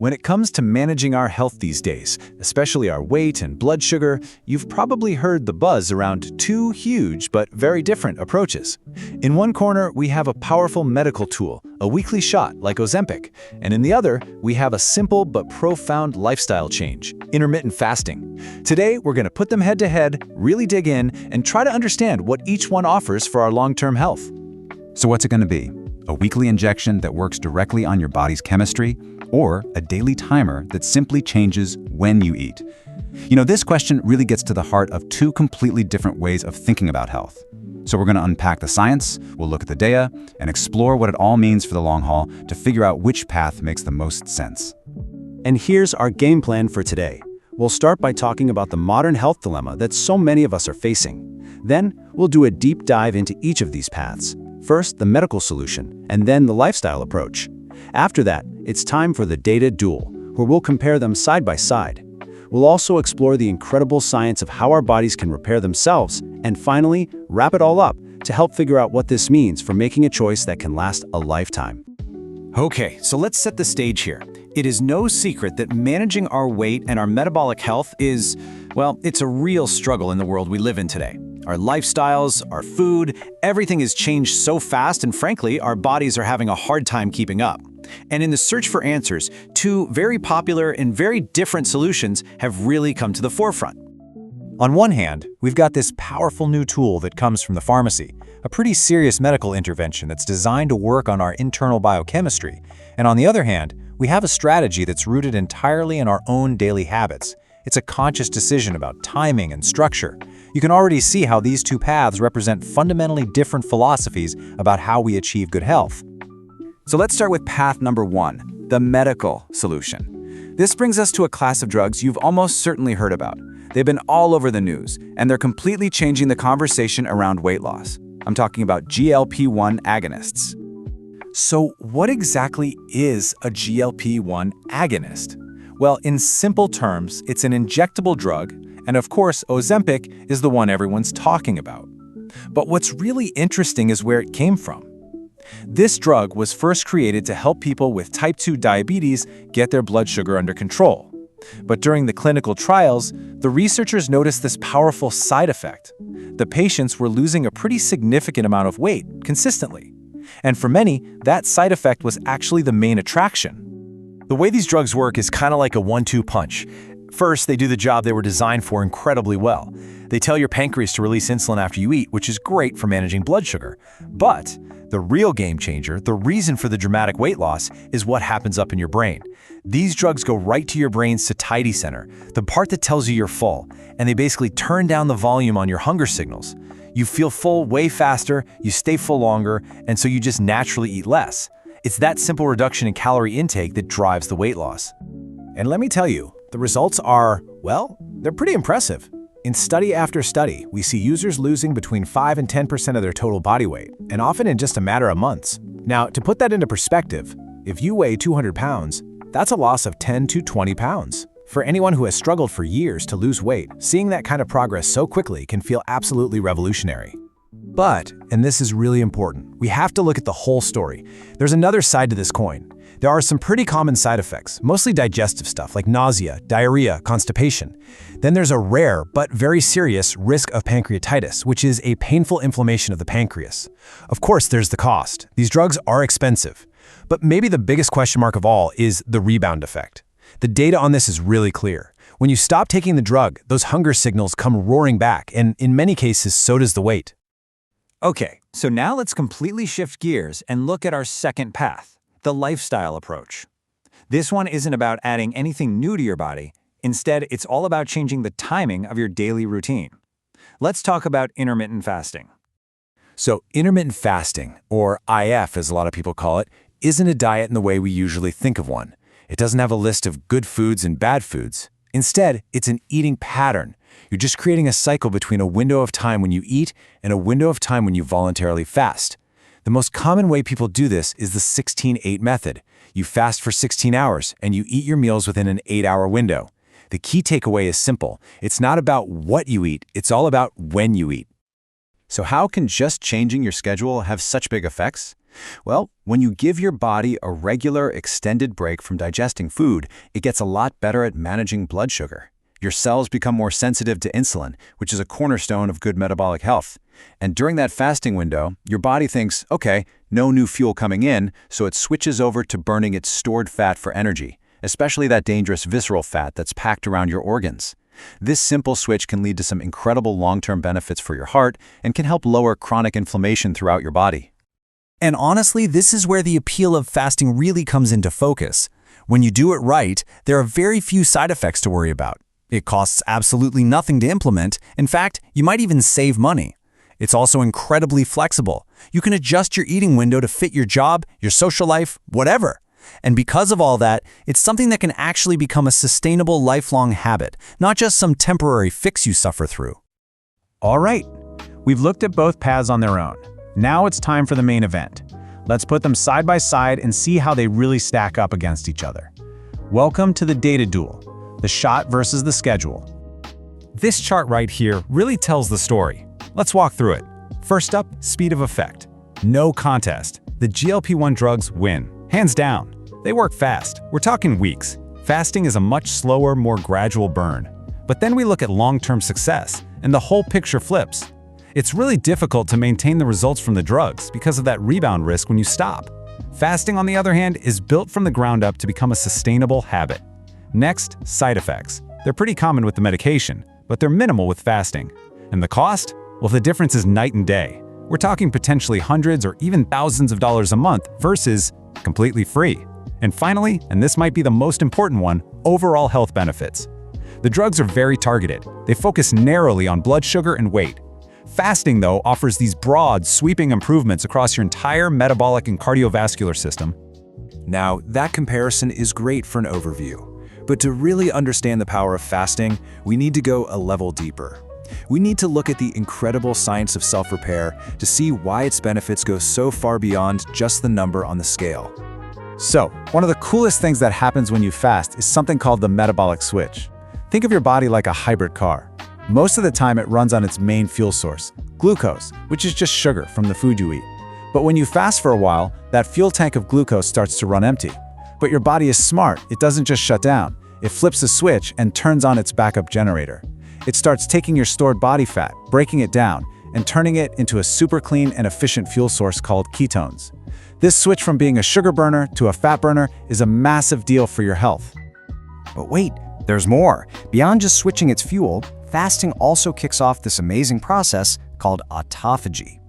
When it comes to managing our health these days, especially our weight and blood sugar, you've probably heard the buzz around two huge but very different approaches. In one corner, we have a powerful medical tool, a weekly shot like Ozempic, and in the other, we have a simple but profound lifestyle change, intermittent fasting. Today, we're going to put them head to head, really dig in, and try to understand what each one offers for our long-term health. So what's it going to be? A weekly injection that works directly on your body's chemistry, or a daily timer that simply changes when you eat? You know, this question really gets to the heart of two completely different ways of thinking about health. So we're going to unpack the science, we'll look at the data, and explore what it all means for the long haul to figure out which path makes the most sense. And here's our game plan for today. We'll start by talking about the modern health dilemma that so many of us are facing. Then, we'll do a deep dive into each of these paths. First, the medical solution, and then the lifestyle approach. After that, it's time for the data duel, where we'll compare them side by side. We'll also explore the incredible science of how our bodies can repair themselves, and finally, wrap it all up to help figure out what this means for making a choice that can last a lifetime. Okay, so let's set the stage here. It is no secret that managing our weight and our metabolic health is, well, it's a real struggle in the world we live in today. Our lifestyles, our food, everything has changed so fast, and frankly, our bodies are having a hard time keeping up. And in the search for answers, two very popular and very different solutions have really come to the forefront. On one hand, we've got this powerful new tool that comes from the pharmacy, a pretty serious medical intervention that's designed to work on our internal biochemistry. And on the other hand, we have a strategy that's rooted entirely in our own daily habits. It's a conscious decision about timing and structure. You can already see how these two paths represent fundamentally different philosophies about how we achieve good health. So let's start with path number one, the medical solution. This brings us to a class of drugs you've almost certainly heard about. They've been all over the news, and they're completely changing the conversation around weight loss. I'm talking about GLP-1 agonists. So what exactly is a GLP-1 agonist? Well, in simple terms, it's an injectable drug, and of course, Ozempic is the one everyone's talking about. But what's really interesting is where it came from. This drug was first created to help people with type 2 diabetes get their blood sugar under control. But during the clinical trials, the researchers noticed this powerful side effect. The patients were losing a pretty significant amount of weight consistently. And for many, that side effect was actually the main attraction. The way these drugs work is kind of like a 1-2 punch. First, they do the job they were designed for incredibly well. They tell your pancreas to release insulin after you eat, which is great for managing blood sugar. But the real game changer, the reason for the dramatic weight loss, is what happens up in your brain. These drugs go right to your brain's satiety center, the part that tells you you're full, and they basically turn down the volume on your hunger signals. You feel full way faster, you stay full longer, and so you just naturally eat less. It's that simple reduction in calorie intake that drives the weight loss. And let me tell you, the results are, well, they're pretty impressive. In study after study, we see users losing between 5 and 10% of their total body weight, and often in just a matter of months. Now, to put that into perspective, if you weigh 200 pounds, that's a loss of 10 to 20 pounds. For anyone who has struggled for years to lose weight, seeing that kind of progress so quickly can feel absolutely revolutionary. But, and this is really important, we have to look at the whole story. There's another side to this coin. There are some pretty common side effects, mostly digestive stuff like nausea, diarrhea, constipation. Then there's a rare but very serious risk of pancreatitis, which is a painful inflammation of the pancreas. Of course, there's the cost. These drugs are expensive. But maybe the biggest question mark of all is the rebound effect. The data on this is really clear. When you stop taking the drug, those hunger signals come roaring back, and in many cases, so does the weight. Okay, so now let's completely shift gears and look at our second path, the lifestyle approach. This one isn't about adding anything new to your body. Instead, it's all about changing the timing of your daily routine. Let's talk about intermittent fasting. So intermittent fasting, or IF as a lot of people call it, isn't a diet in the way we usually think of one. It doesn't have a list of good foods and bad foods. Instead, it's an eating pattern. You're just creating a cycle between a window of time when you eat and a window of time when you voluntarily fast. The most common way people do this is the 16-8 method. You fast for 16 hours and you eat your meals within an 8-hour window. The key takeaway is simple. It's not about what you eat, it's all about when you eat. So how can just changing your schedule have such big effects? Well, when you give your body a regular, extended break from digesting food, it gets a lot better at managing blood sugar. Your cells become more sensitive to insulin, which is a cornerstone of good metabolic health. And during that fasting window, your body thinks, okay, no new fuel coming in, so it switches over to burning its stored fat for energy, especially that dangerous visceral fat that's packed around your organs. This simple switch can lead to some incredible long-term benefits for your heart and can help lower chronic inflammation throughout your body. And honestly, this is where the appeal of fasting really comes into focus. When you do it right, there are very few side effects to worry about. It costs absolutely nothing to implement. In fact, you might even save money. It's also incredibly flexible. You can adjust your eating window to fit your job, your social life, whatever. And because of all that, it's something that can actually become a sustainable lifelong habit, not just some temporary fix you suffer through. All right, we've looked at both paths on their own. Now it's time for the main event. Let's put them side by side and see how they really stack up against each other. Welcome to the data duel, the shot versus the schedule. This chart right here really tells the story. Let's walk through it. First up, speed of effect. No contest. The GLP-1 drugs win. Hands down. They work fast. We're talking weeks. Fasting is a much slower, more gradual burn. But then we look at long-term success, and the whole picture flips. It's really difficult to maintain the results from the drugs because of that rebound risk when you stop. Fasting, on the other hand, is built from the ground up to become a sustainable habit. Next, side effects. They're pretty common with the medication, but they're minimal with fasting. And the cost? Well, the difference is night and day. We're talking potentially hundreds or even thousands of dollars a month versus completely free. And finally, and this might be the most important one, overall health benefits. The drugs are very targeted. They focus narrowly on blood sugar and weight. Fasting, though, offers these broad, sweeping improvements across your entire metabolic and cardiovascular system. Now, that comparison is great for an overview. But to really understand the power of fasting, we need to go a level deeper. We need to look at the incredible science of self-repair to see why its benefits go so far beyond just the number on the scale. So, one of the coolest things that happens when you fast is something called the metabolic switch. Think of your body like a hybrid car. Most of the time it runs on its main fuel source, glucose, which is just sugar from the food you eat. But when you fast for a while, that fuel tank of glucose starts to run empty. But your body is smart. It doesn't just shut down. It flips a switch and turns on its backup generator. It starts taking your stored body fat, breaking it down, and turning it into a super clean and efficient fuel source called ketones. This switch from being a sugar burner to a fat burner is a massive deal for your health. But wait, there's more. Beyond just switching its fuel, fasting also kicks off this amazing process called autophagy.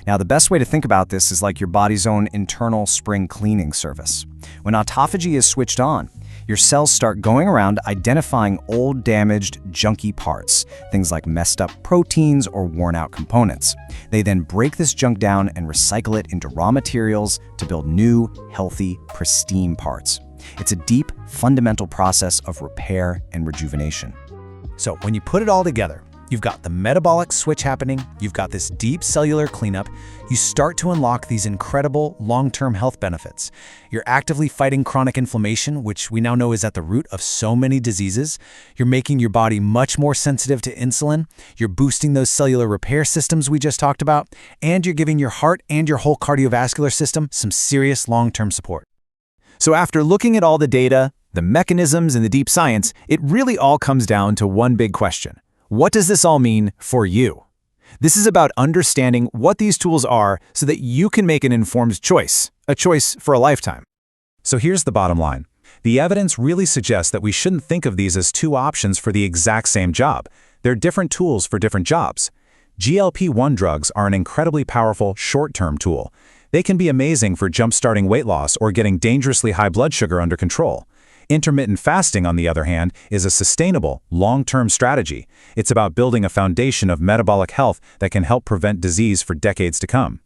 Now, the best way to think about this is like your body's own internal spring cleaning service. When autophagy is switched on, your cells start going around identifying old, damaged, junky parts, things like messed up proteins or worn out components. They then break this junk down and recycle it into raw materials to build new, healthy, pristine parts. It's a deep, fundamental process of repair and rejuvenation. So when you put it all together, you've got the metabolic switch happening, you've got this deep cellular cleanup, you start to unlock these incredible long-term health benefits. You're actively fighting chronic inflammation, which we now know is at the root of so many diseases. You're making your body much more sensitive to insulin. You're boosting those cellular repair systems we just talked about, and you're giving your heart and your whole cardiovascular system some serious long-term support. So after looking at all the data, the mechanisms, and the deep science, it really all comes down to one big question. What does this all mean for you? This is about understanding what these tools are so that you can make an informed choice, a choice for a lifetime. So here's the bottom line. The evidence really suggests that we shouldn't think of these as two options for the exact same job. They're different tools for different jobs. GLP-1 drugs are an incredibly powerful short-term tool. They can be amazing for jump-starting weight loss or getting dangerously high blood sugar under control. Intermittent fasting, on the other hand, is a sustainable, long-term strategy. It's about building a foundation of metabolic health that can help prevent disease for decades to come.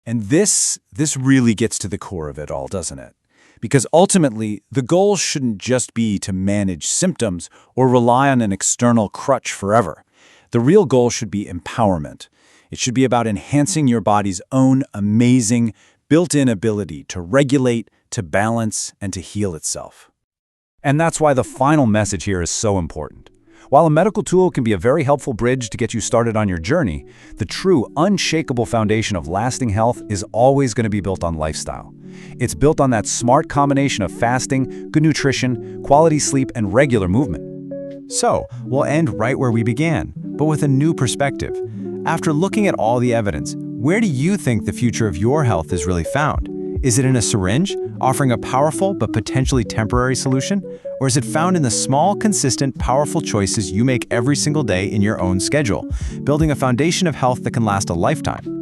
And this really gets to the core of it all, doesn't it? Because ultimately, the goal shouldn't just be to manage symptoms or rely on an external crutch forever. The real goal should be empowerment. It should be about enhancing your body's own amazing, built-in ability to regulate, to balance, and to heal itself. And that's why the final message here is so important. While a medical tool can be a very helpful bridge to get you started on your journey, the true, unshakable foundation of lasting health is always going to be built on lifestyle. It's built on that smart combination of fasting, good nutrition, quality sleep, and regular movement. So, we'll end right where we began, but with a new perspective. After looking at all the evidence, where do you think the future of your health is really found? Is it in a syringe, offering a powerful but potentially temporary solution? Or is it found in the small, consistent, powerful choices you make every single day in your own schedule, building a foundation of health that can last a lifetime?